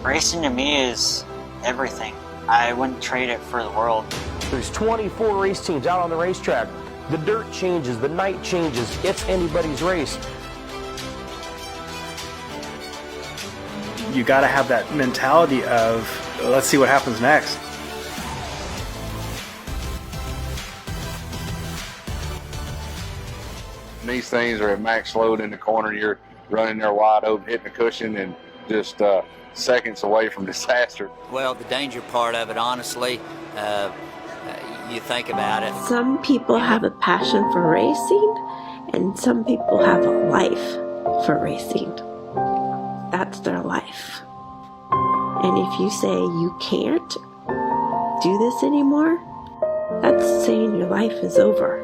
Racing to me is everything. I wouldn't trade it for the world. There's 24 race teams out on the racetrack. The dirt changes, the night changes. It's anybody's race. You got to have that mentality of, let's see what happens next. These things are at max load in the corner. You're running there wide open, hitting the cushion, and just seconds away from disaster. Well, the danger part of it, honestly, you think about it. Some people have a passion for racing, and some people have a life for racing. That's their life. And if you say you can't do this anymore, that's saying your life is over.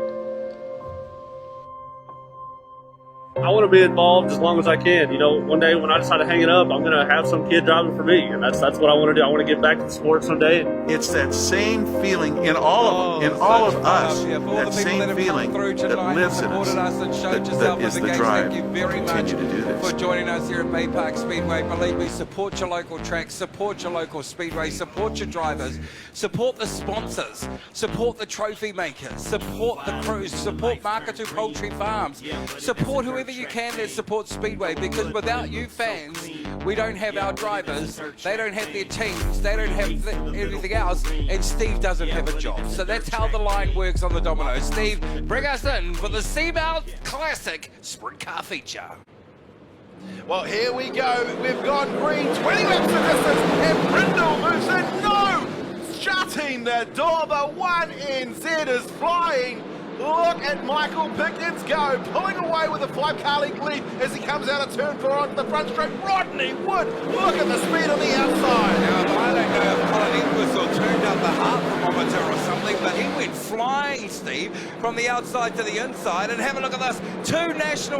I want to be involved as long as I can. You know, one day when I decide to hang it up, I'm going to have some kid driving for me, and that's what I want to do. I want to get back to the sport someday. It's that same feeling in all of them, in all of us, that same feeling that lives in us, that is the drive to continue to do this. For joining us here at Baypark Speedway. Believe me, support your local tracks, support your local speedway, support your drivers, support the sponsors, support the trophy makers, support the crews, support Maunganui Poultry Farms, support whoever you can that support Speedway, because without you fans, we don't have our drivers, they don't have their teams, they don't have everything else, and Steve doesn't have a job. So that's how the line works on the domino. Steve, bring us in for the Seamount Classic Sprint Car feature. Well, here we go. We've gone green, 20 laps of distance, and Brindle moves in. No! Shutting the door. The 1NZ is flying. Look at Michael Pickens go, pulling away with a 5-car length lead as he comes out of turn 4 onto the front straight. Rodney Wood, look at the speed on the outside. Now, I don't know if Colin Inquistle turned up the heart thermometer or something, but he went flying, Steve, from the outside to the inside. And have a look at this. Two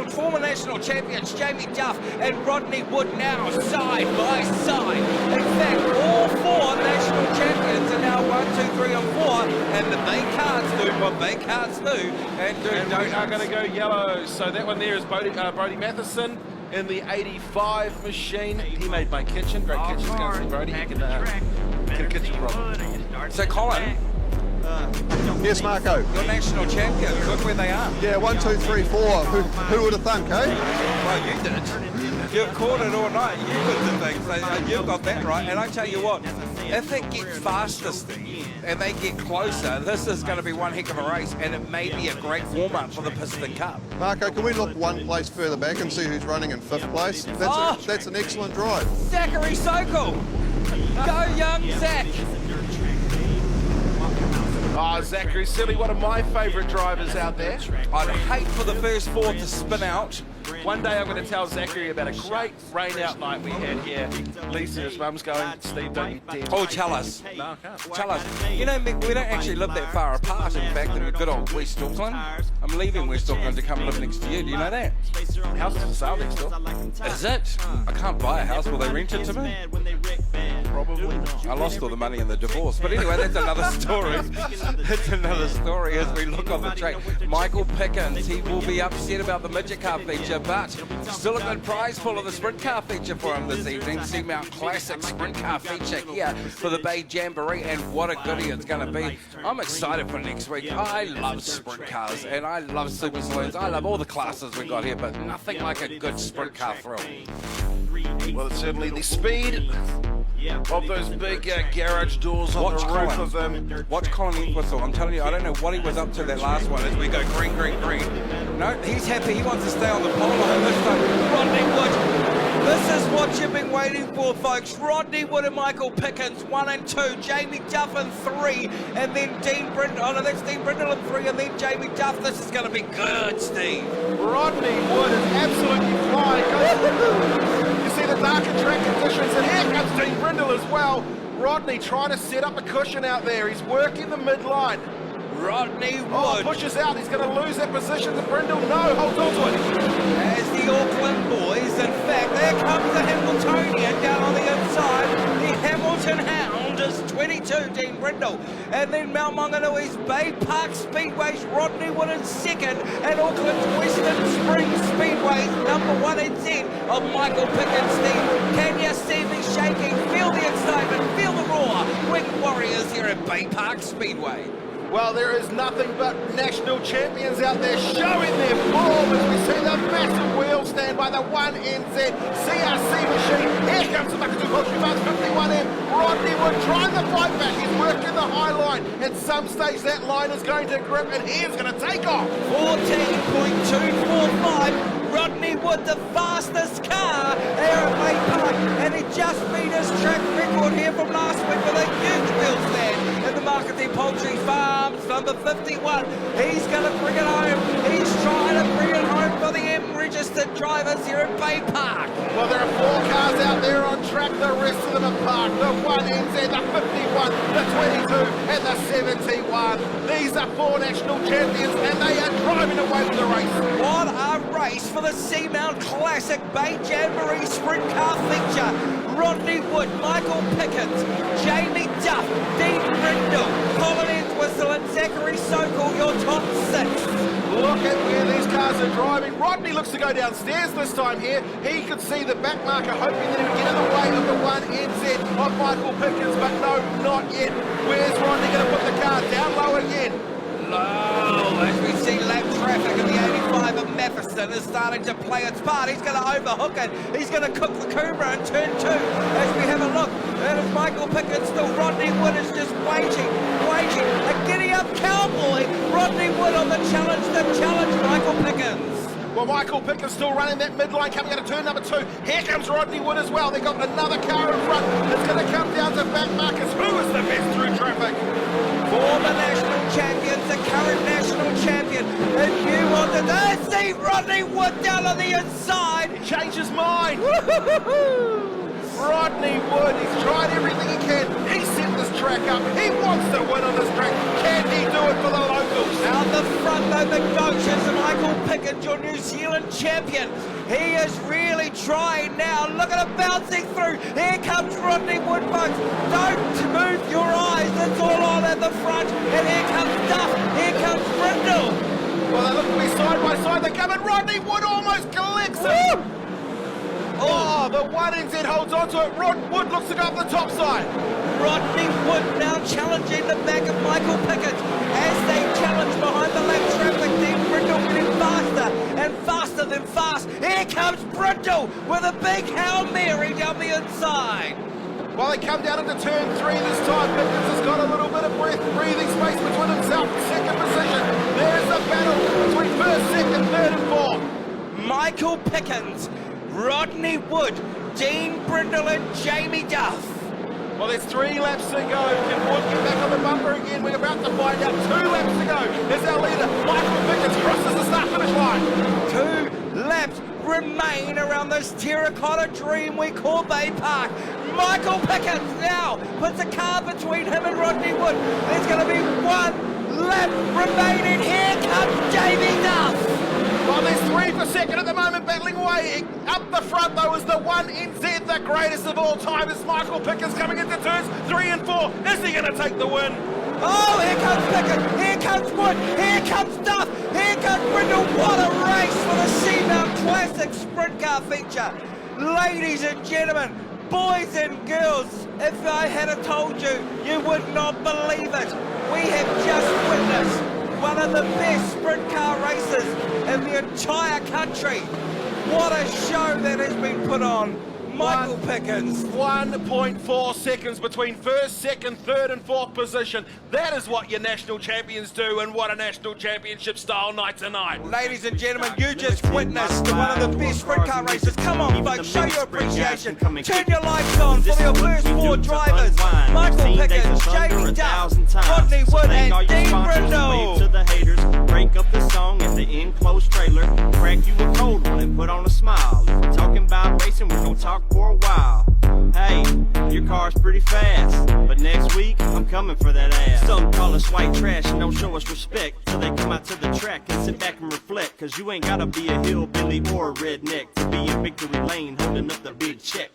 former national champions, Jamie Duff and Rodney Wood, now side by side. In fact, all 4 national champions are now 1, 2, 3 and 4, and the Baycards do what Baycards do. And we are going to go yellow. So that one there is Brody Matheson in the 85 machine. He made my kitchen. Great kitchen's going to see Brody. He can get a kitchen problem. So Colin. Yes, Marco. Your national champions, look where they are. Yeah, 1, 2, 3, 4. Who would have thunk, eh? Well, you did. You've caught it all night. You did the thing. So you've got that right. And I tell you what, if it gets faster, Steve, and they get closer, this is going to be one heck of a race, and it may be a great warm-up for the Piston Cup. Marco, can we look one place further back and see who's running in 5th place? That's an excellent drive. Zachary Sokol. Go young Zach. Oh, Zachary Silly, one of my favourite drivers out there. I'd hate for the first 4 to spin out. One day I'm going to tell Zachary about a great rain-out night we had here. Lisa, his mum's going, Steve, don't you dare. Oh, tell us. No, I can't. Tell us. You know, Mick, we don't actually live that far apart, in fact, in good old West Auckland. I'm leaving West Auckland to come live next to you. Do you know that? House is for sale next door. Is it? I can't buy a house. Will they rent it to me? Probably not. I lost all the money in the divorce. But anyway, that's another story. That's another story as we look on the track. Michael Pickens, he will be upset about the midget car feature, but still a good prize pool of the sprint car feature for him this evening. Seamount Classic Sprint Car feature here for the Bay Jamboree, and what a goodie it's going to be. I'm excited for next week. I love sprint cars, and I love super saloons. I love all the classes we got here, but nothing like a good sprint car thrill. Well, it's certainly the speed of those big garage doors on the roof of them. Watch Colin Inquistle. I'm telling you, I don't know what he was up to that last one as we go green, green, green. No, he's happy. He wants to stay on the pole line this time. Rodney Wood. This is what you've been waiting for, folks. Rodney Wood and Michael Pickens, 1 and 2. Jamie Duff in 3. And then Dean Brindle. Oh, no, that's Dean Brindle in 3. And then Jamie Duff. This is going to be good, Steve. Rodney Wood is absolutely flying. You see the darker track conditions, and here comes Dean Brindle as well. Rodney trying to set up a cushion out there. He's working the midline. Rodney Wood. Oh, pushes out. He's going to lose that position to Brindle. No, holds on to it. As the Auckland boys, in fact, there comes the Hamiltonian down on the inside. The Hamilton Hound is 22, Dean Brindle. And then Mount Maunganui's Baypark Speedway's Rodney Wood in 2nd. And Auckland's Western Springs Speedway's number 1 in 10 of Michael Pickens. Steve, can you see me shaking? Feel Baypark Speedway. Well, there is nothing but national champions out there showing their form as we see the massive wheel stand by the 1NZ CRC machine. Here comes the Maunganui Poultry Farms 51M. Rodney Wood trying to fight back. He's working the high line. At some stage, that line is going to grip, and he is going to take off. 14.245. Rodney Wood, the fastest car here at Baypark, and he just beat his track record here from last week with a huge wheel stand in the Maunganui Poultry Farms, number 51. He's going to bring it home. He's trying to bring it home for the M-registered drivers here at Baypark. Well, there are 4 cars out there on track. The rest of them are parked. The 1NZ, the 51, the 22, and the 71. These are 4 national champions, and they are driving away with the race. What a race for the Seamount Classic Bay Jamboree Sprintcar feature. Rodney Wood, Michael Pickens, Jamie Duff, Dean Brindle, Colin Entwistle and Zachary Sokol, your top 6. Look at where these cars are driving. Rodney looks to go downstairs this time here. He could see the back marker, hoping that he would get in the way of the 1NZ of Michael Pickens, but no, not yet. Where's Rodney going to put the car down low again? Low, as we see lap traffic in the 85 of Matheson is starting to play its part. He's going to overhook it. He's going to cook the Cobra in turn 2 as we have a look. That is Michael Pickens still. Rodney Wood is just waiting. A giddy-up cowboy. Rodney Wood on the challenge to challenge Michael Pickens. Well, Michael Pickens still running that midline, coming out of turn number 2. Here comes Rodney Wood as well. They've got another car in front. It's going to come down to back markers. Who is the best through traffic? Former national champions, the current national champion. If you want to see Rodney Wood down on the inside. He changed his mind. Rodney Wood, he's tried everything he can. He set this track up. He wants to win on this track. Can he do it for the locals? Out the front though, the coach is Michael Pickens, your New Zealand champion. He is really trying now. Look at him bouncing through. Here comes Rodney Wood, folks. Don't move your eyes. It's all on at the front. And here comes Duff. Here comes Brindle. Well, they look to be side by side. They come and Rodney Wood almost collects it. Oh, the 1NZ holds on to it. Wood looks to go up the top side. Rodney Wood now challenging the back of Michael Pickens as they challenge behind the lap traffic. Dean Brindle getting faster and faster than fast. Here comes Brindle with a big Hail Mary down the inside. Well, they come down into turn 3 this time. Pickens has got a little bit of breathing space between himself and second position. There's a battle between first, second, third and fourth. Michael Pickens, Rodney Wood, Dean Brindle and Jamie Duff. Well, there's 3 laps to go. Can Wood get back on the bumper again? We're about to find out. 2 laps to go. There's our leader, Michael Pickens, crosses the start-finish line. 2 laps remain around this terracotta dream we call Baypark. Michael Pickens now puts a car between him and Rodney Wood. There's going to be 1 lap remaining. Here comes Jamie Duff. Well, there's 3 for second at the moment, battling away. Up the front, though, is the 1NZ, the greatest of all time. It's Michael Pickens coming into turns 3 and 4. Is he going to take the win? Oh, here comes Pickens. Here comes Wood. Here comes Duff. Here comes Brindle. What a race for the Seamount Classic Sprint Car feature. Ladies and gentlemen, boys and girls, if I had told you, you would not believe it. We have just witnessed one of the best sprint car races in the entire country. What a show that has been put on. Michael Pickens. 1.4 seconds between first, second, third and fourth position. That is what your national champions do, and what a national championship style night tonight. Ladies and gentlemen, you just witnessed one of the best sprint car races. Come on, folks, show your appreciation. Turn your lights on for your first 4 drivers. Michael Pickens, Jamie Duff, Rodney Wood and Dean Brindle. To the haters, break up the song at the enclosed trailer. Crack you a cold one and put on a smile. If we're talking about racing, we're gonna talk for a while. Hey, your car's pretty fast, but next week I'm coming for that ass. Some call us white trash and don't show us respect till they come out to the track and sit back and reflect. Cause you ain't gotta be a hillbilly or a redneck to be in victory lane holding up the big check.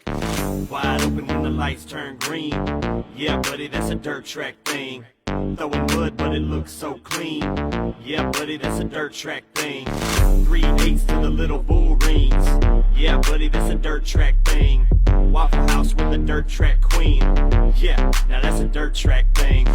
Wide open when the lights turn green. Yeah, buddy, that's a dirt track thing. Throwing mud, but it looks so clean. Yeah, buddy, that's a dirt track thing. 3/8 to the little bull rings. Yeah, buddy, that's a dirt track thing. Waffle House with the dirt track queen. Yeah, now that's a dirt track thing.